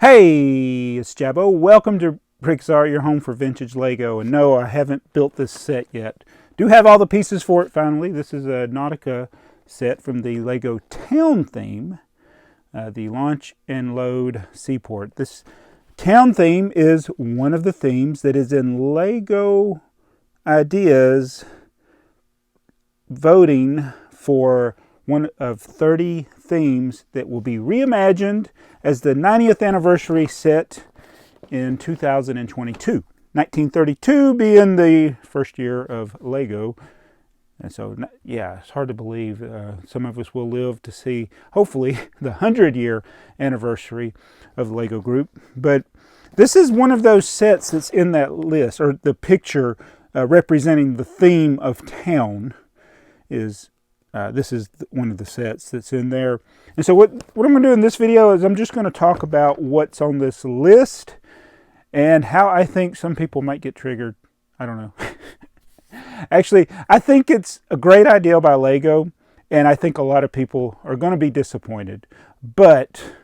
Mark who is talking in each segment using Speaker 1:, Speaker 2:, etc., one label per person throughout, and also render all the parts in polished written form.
Speaker 1: Hey, it's Jabbo. Welcome to BrickTsar, your home for vintage Lego. And no, I haven't built this set yet. Do have all the pieces for it finally. This is a Nautica set from the Lego Town theme, the Launch and Load Seaport. This town theme is one of the themes that is in Lego Ideas voting for one of 30 themes that will be reimagined as the 90th anniversary set in 2022. 1932 being the first year of Lego. And so, yeah, it's hard to believe some of us will live to see, hopefully, the 100-year anniversary of the Lego group. But this is one of those sets that's in that list, or the picture representing the theme of town is this is one of the sets that's in there. And so what I'm going to do in this video is I'm just going to talk about what's on this list and how I think some people might get triggered. I don't know. Actually, I think it's a great idea by Lego, and I think a lot of people are going to be disappointed. But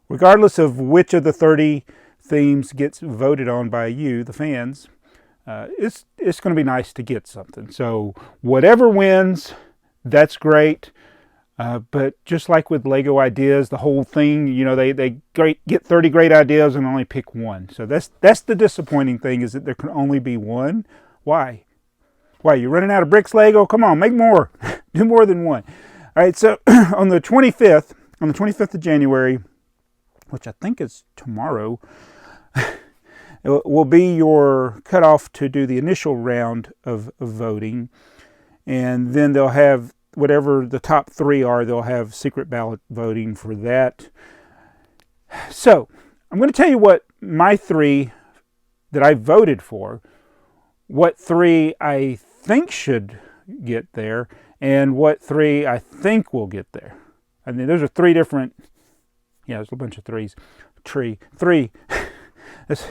Speaker 1: regardless of which of the 30 themes gets voted on by you, the fans, it's going to be nice to get something. So whatever wins, that's great. But just like with Lego Ideas, the whole thing, you know, they get 30 great ideas and only pick one. So that's the disappointing thing, is that there can only be one. Why? Why, you're running out of bricks, Lego? Come on, make more. Do more than one. All right, so on the 25th of January, which I think is tomorrow, it will be your cutoff to do the initial round of voting. And then they'll have whatever the top 3 are, they'll have secret ballot voting for that. So I'm going to tell you what my 3 that I voted for, what 3 I think should get there, and what 3 I think will get there. I mean, those are 3 different, yeah, there's a bunch of threes. Three. There's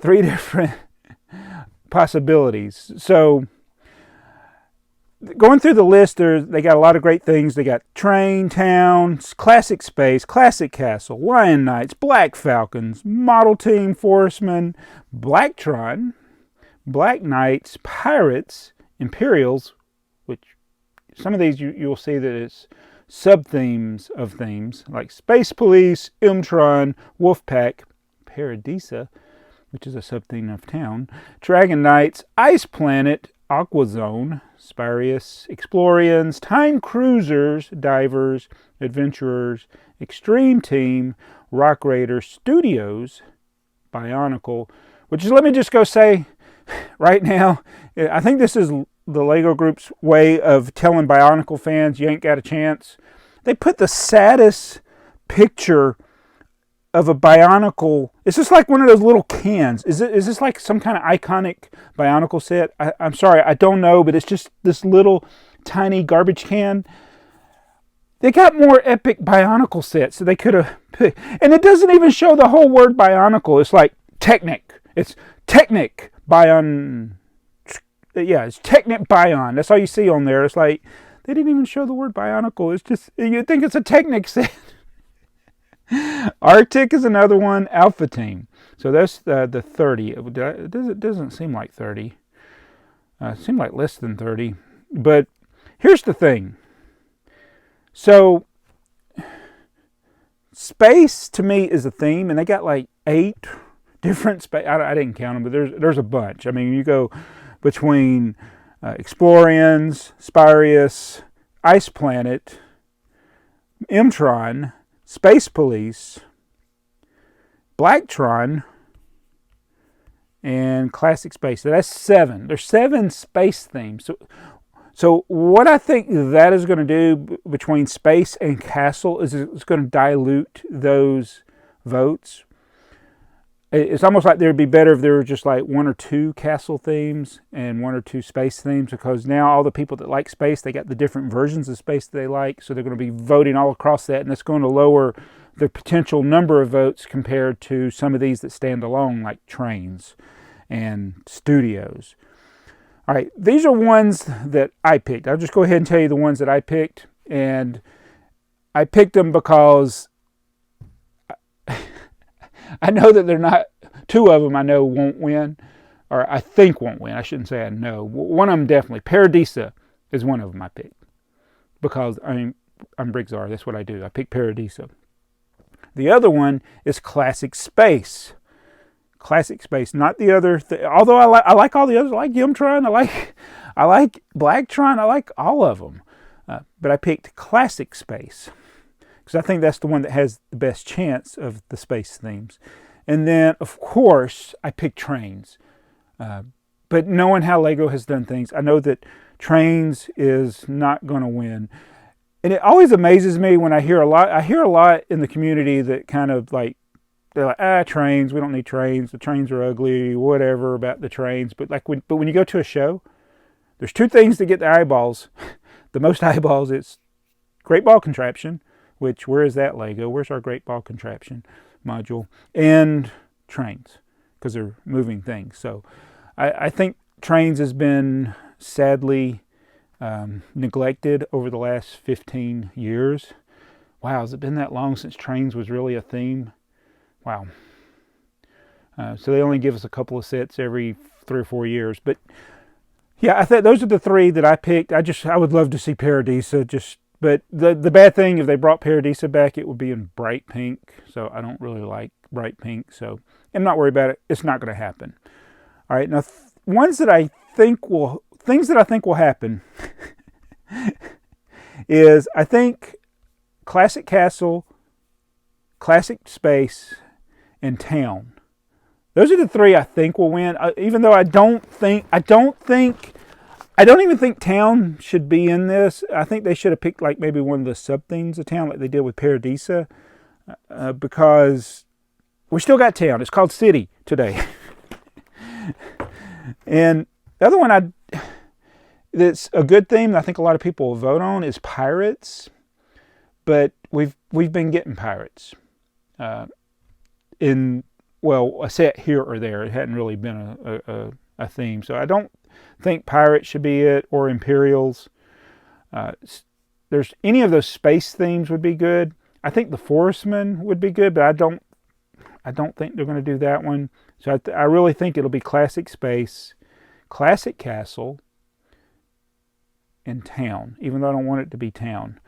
Speaker 1: 3 different possibilities. So going through the list, they got a lot of great things. They got Train Town, Classic Space, Classic Castle, Lion Knights, Black Falcons, Model Team Forestmen, Blacktron, Black Knights, Pirates, Imperials, which some of these you'll see that it's sub-themes of themes, like Space Police, Mtron, Wolfpack, Paradisa, which is a sub-theme of town, Dragon Knights, Ice Planet, Aquazone, Spirius, Explorians, Time Cruisers, Divers, Adventurers, Extreme Team, Rock Raider Studios, Bionicle, which is, let me just go say right now, I think this is the Lego Group's way of telling Bionicle fans you ain't got a chance. They put the saddest picture of a Bionicle. It's just like one of those little cans. Is this like some kind of iconic Bionicle set? I'm sorry, I don't know, but it's just this little tiny garbage can. They got more epic Bionicle sets that they could have picked. And it doesn't even show the whole word Bionicle. It's like Technic. It's Technic Bion. Yeah, it's Technic Bion. That's all you see on there. It's like, they didn't even show the word Bionicle. It's just, you'd think it's a Technic set. Arctic is another one. Alpha Team. So that's the 30. It doesn't seem like 30. It seemed like less than 30. But here's the thing. So space to me is a theme, and they got like 8 different space. I didn't count them, but there's a bunch. I mean, you go between Explorians, Spirius, Ice Planet, Mtron, Space Police, Blacktron, and Classic Space. So that's 7. There's 7 space themes. So what I think that is going to do between Space and Castle is it's going to dilute those votes. It's almost like there'd be better if there were just like 1 or 2 castle themes and 1 or 2 space themes, because now all the people that like space, they got the different versions of space they like, so they're going to be voting all across that, and it's going to lower the potential number of votes compared to some of these that stand alone, like trains and studios. All right, these are ones that I picked. I'll just go ahead and tell you the ones that I picked, and I picked them because I know that they're not, two of them I know won't win, or I think won't win. I shouldn't say I know. One of them definitely. Paradisa is one of them I picked. Because, I mean, I'm BrickTsar. That's what I do. I pick Paradisa. The other one is Classic Space. Classic Space, not the other. Although I like all the others. I like Yumtron. I like Blacktron. I like all of them. But I picked Classic Space because I think that's the one that has the best chance of the space themes. And then, of course, I picked Trains. But knowing how Lego has done things, I know that Trains is not going to win. And it always amazes me when I hear a lot in the community that kind of like, they're like, trains, we don't need trains. The trains are ugly, whatever about the trains. But when you go to a show, there's two things that get the eyeballs. The most eyeballs, it's Great Ball Contraption, which, where is that Lego? Where's our Great Ball Contraption module? And trains, because they're moving things. So I think Trains has been sadly neglected over the last 15 years. Wow, has it been that long since Trains was really a theme? Wow. So they only give us a couple of sets every 3 or 4 years. But yeah, I think those are the three that I picked. I would love to see Paradisa. But the bad thing, if they brought Paradisa back, it would be in bright pink. So I don't really like bright pink. So I'm not worried about it. It's not going to happen. All right. Now, things that I think will happen is, I think Classic Castle, Classic Space, and Town. Those are the three I think will win. Even though I don't even think Town should be in this. I think they should have picked like maybe one of the sub themes of Town, like they did with Paradisa, because we still got Town. It's called City today. And the other one that's a good theme that I think a lot of people will vote on is Pirates. But we've been getting Pirates in, well, a set here or there. It hadn't really been a theme. So I don't think Pirates should be it, or Imperials. There's any of those space themes would be good. I think the Forestmen would be good, but I don't think they're going to do that one. So I really think it'll be Classic Space, Classic Castle, and Town, even though I don't want it to be Town.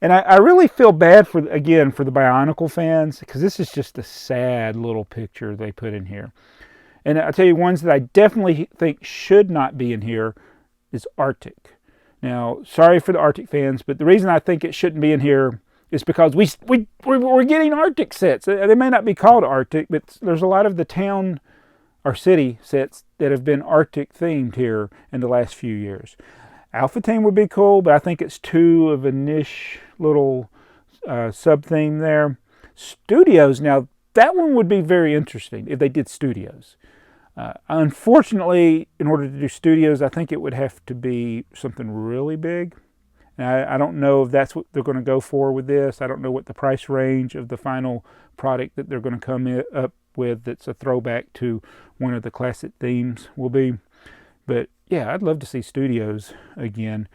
Speaker 1: And I really feel bad for the Bionicle fans, because this is just a sad little picture they put in here. And I'll tell you, ones that I definitely think should not be in here is Arctic. Now, sorry for the Arctic fans, but the reason I think it shouldn't be in here is because we're getting Arctic sets. They may not be called Arctic, but there's a lot of the town or city sets that have been Arctic themed here in the last few years. Alpha Team would be cool, but I think it's too of a niche little sub-theme there. Studios, now that one would be very interesting if they did Studios. Unfortunately, in order to do Studios, I think it would have to be something really big. And I don't know if that's what they're going to go for with this. I don't know what the price range of the final product that they're going to come up with that's a throwback to one of the classic themes will be. But yeah, I'd love to see Studios again.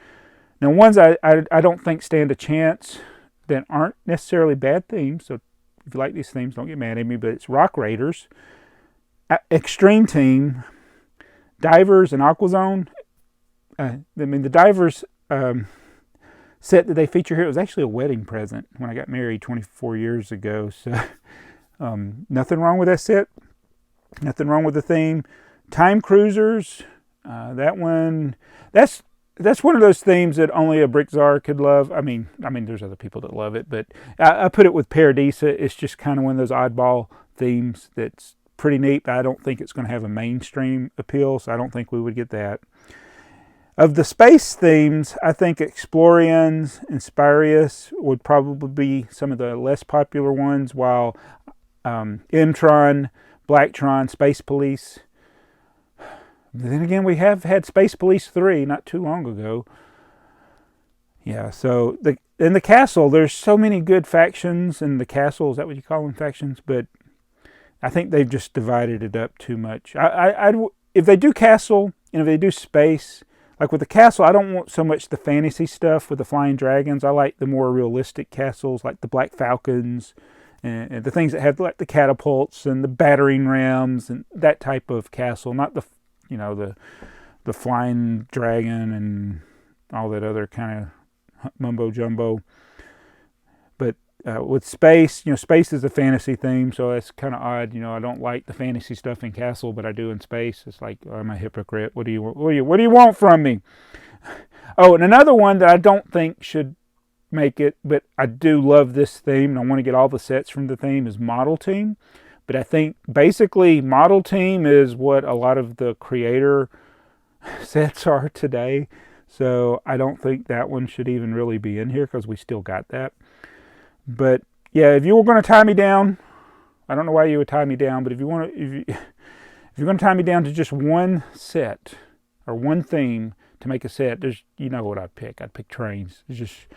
Speaker 1: Now, ones I don't think stand a chance that aren't necessarily bad themes. So if you like these themes, don't get mad at me. But it's Rock Raiders, Extreme Team, Divers, and Aquazone. The Divers set that they feature here, it was actually a wedding present when I got married 24 years ago. So nothing wrong with that set. Nothing wrong with the theme. Time Cruisers. That one, that's one of those themes that only a BrickTsar could love. I mean, there's other people that love it, but I put it with Paradisa. It's just kind of one of those oddball themes that's pretty neat, but I don't think it's going to have a mainstream appeal, so I don't think we would get that. Of the space themes, I think Explorians and Spirius would probably be some of the less popular ones, while Mtron, Blacktron, Space Police. Then again, we have had Space Police 3 not too long ago. Yeah, so in the castle, there's so many good factions in the castle. Is that what you call them, factions? But I think they've just divided it up too much. If they do castle and if they do space, like with the castle, I don't want so much the fantasy stuff with the flying dragons. I like the more realistic castles, like the Black Falcons and the things that have like the catapults and the battering rams and that type of castle, not the, the flying dragon and all that other kind of mumbo jumbo. But with space, space is a fantasy theme, so it's kind of odd. I don't like the fantasy stuff in Castle, but I do in space. It's like, oh, I'm a hypocrite. What do you want from me? Oh, and another one that I don't think should make it, but I do love this theme, and I want to get all the sets from the theme, is Model Team. But I think basically Model Team is what a lot of the creator sets are today. So I don't think that one should even really be in here because we still got that. But yeah, if you were going to tie me down, I don't know why you would tie me down, but if you're going to tie me down to just one set or one theme to make a set, there's, what I'd pick. I'd pick trains. There's just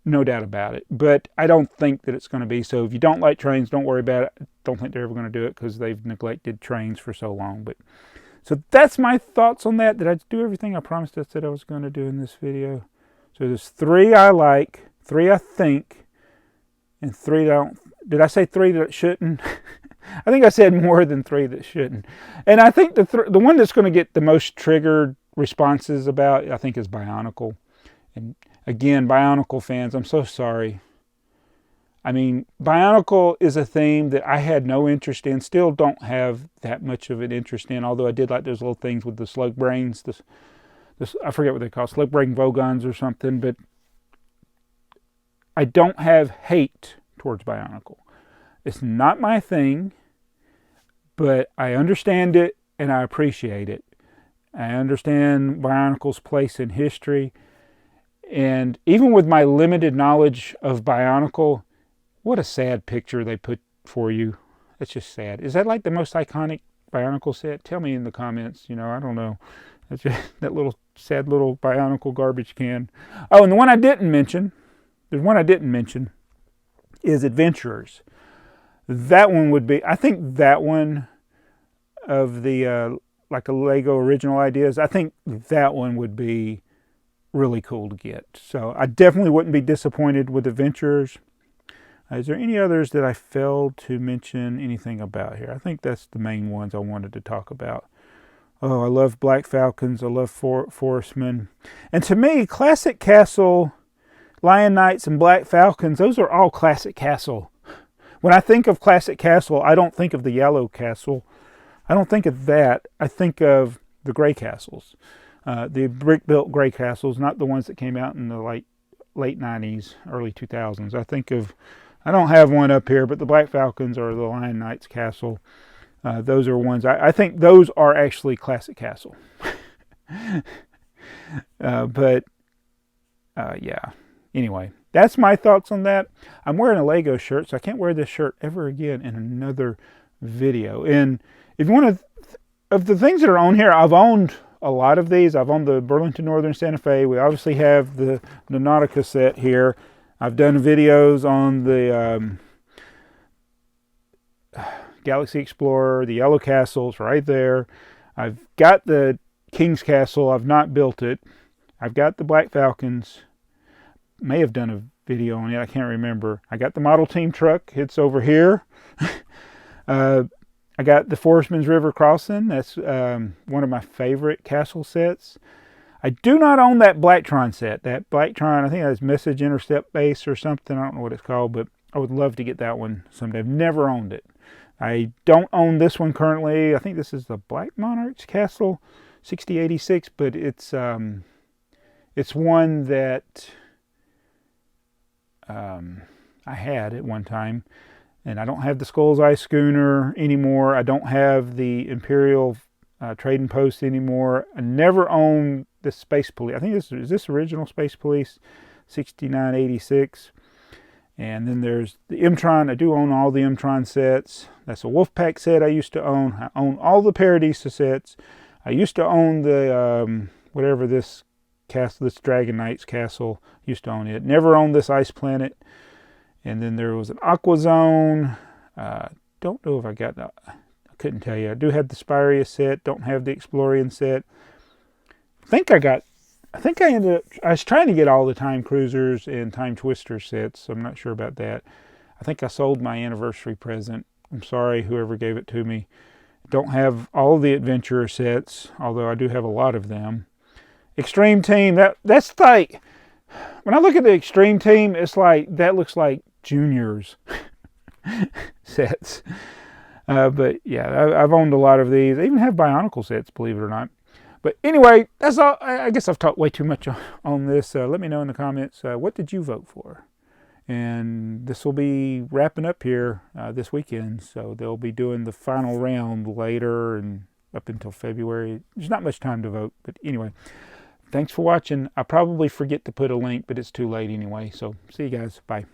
Speaker 1: no doubt about it. But I don't think that it's going to be. So if you don't like trains, don't worry about it. I don't think they're ever going to do it because they've neglected trains for so long. But so that's my thoughts on that. Did I do everything I promised I said I was going to do in this video? So there's 3 I like, 3 I think, and 3 that I don't. Did I say 3 that shouldn't? I think I said more than 3 that shouldn't. And I think the one that's going to get the most triggered responses about, I think, is Bionicle. And again, Bionicle fans, I'm so sorry. I mean, Bionicle is a theme that I had no interest in, still don't have that much of an interest in, although I did like those little things with the slug brains. I forget what they call slug brain Vogons or something, but I don't have hate towards Bionicle. It's not my thing, but I understand it and I appreciate it. I understand Bionicle's place in history. And even with my limited knowledge of Bionicle, what a sad picture they put for you. That's just sad. Is that like the most iconic Bionicle set? Tell me in the comments. I don't know. That's just that little sad little Bionicle garbage can. Oh, and the one I didn't mention, there's one I didn't mention, is Adventurers. That one would be, I think that one of the, like a Lego original ideas, I think that one would be really cool to get. So I definitely wouldn't be disappointed with Adventurers. Is there any others that I failed to mention anything about here? I think that's the main ones I wanted to talk about. Oh, I love Black Falcons. I love Forestmen. And to me, Classic Castle, Lion Knights, and Black Falcons, those are all Classic Castle. When I think of Classic Castle, I don't think of the yellow castle. I don't think of that. I think of the gray castles. The brick-built gray castles, not the ones that came out in the late 90s, early 2000s. I don't have one up here, but the Black Falcons or the Lion Knights castle, those are ones, I think those are actually Classic Castle. Yeah. Anyway, that's my thoughts on that. I'm wearing a Lego shirt, so I can't wear this shirt ever again in another video. And if you want to, of the things that are on here, I've owned a lot of these. I've owned the Burlington Northern Santa Fe. We obviously have the Nautica set here. I've done videos on the Galaxy Explorer, the Yellow Castles right there. I've got the King's Castle. I've not built it. I've got the Black Falcons. May have done a video on it. I can't remember. I got the Model Team truck. It's over here. I got the Forestman's River Crossing. That's one of my favorite castle sets. I do not own that Blacktron set. That Blacktron, I think that's Message Intercept Base or something. I don't know what it's called, but I would love to get that one someday. I've never owned it. I don't own this one currently. I think this is the Black Monarch's Castle 6086, but it's one that I had at one time. And I don't have the Skull's Eye Schooner anymore. I don't have the Imperial Trading Post anymore. I never owned the Space Police. I think is this original Space Police 6986. And then there's the M-Tron. I do own all the M-Tron sets. That's a Wolfpack set I used to own. I own all the Paradisa sets. I used to own the, whatever this castle, this Dragon Knight's castle, used to own it. Never owned this Ice Planet. And then there was an Aqua Zone. Don't know if I got that. I couldn't tell you. I do have the Spyria set. Don't have the Explorian set. I was trying to get all the Time Cruisers and Time Twister sets. So I'm not sure about that. I think I sold my anniversary present. I'm sorry, whoever gave it to me. Don't have all the adventurer sets, although I do have a lot of them. Extreme Team, that's like, when I look at the Extreme Team, it's like, that looks like Junior's sets. But yeah, I've owned a lot of these. I even have Bionicle sets, believe it or not. But anyway, that's all. I guess I've talked way too much on this. Let me know in the comments, what did you vote for? And this will be wrapping up here this weekend. So they'll be doing the final round later and up until February. There's not much time to vote. But anyway, thanks for watching. I'll probably forget to put a link, but it's too late anyway. So see you guys. Bye.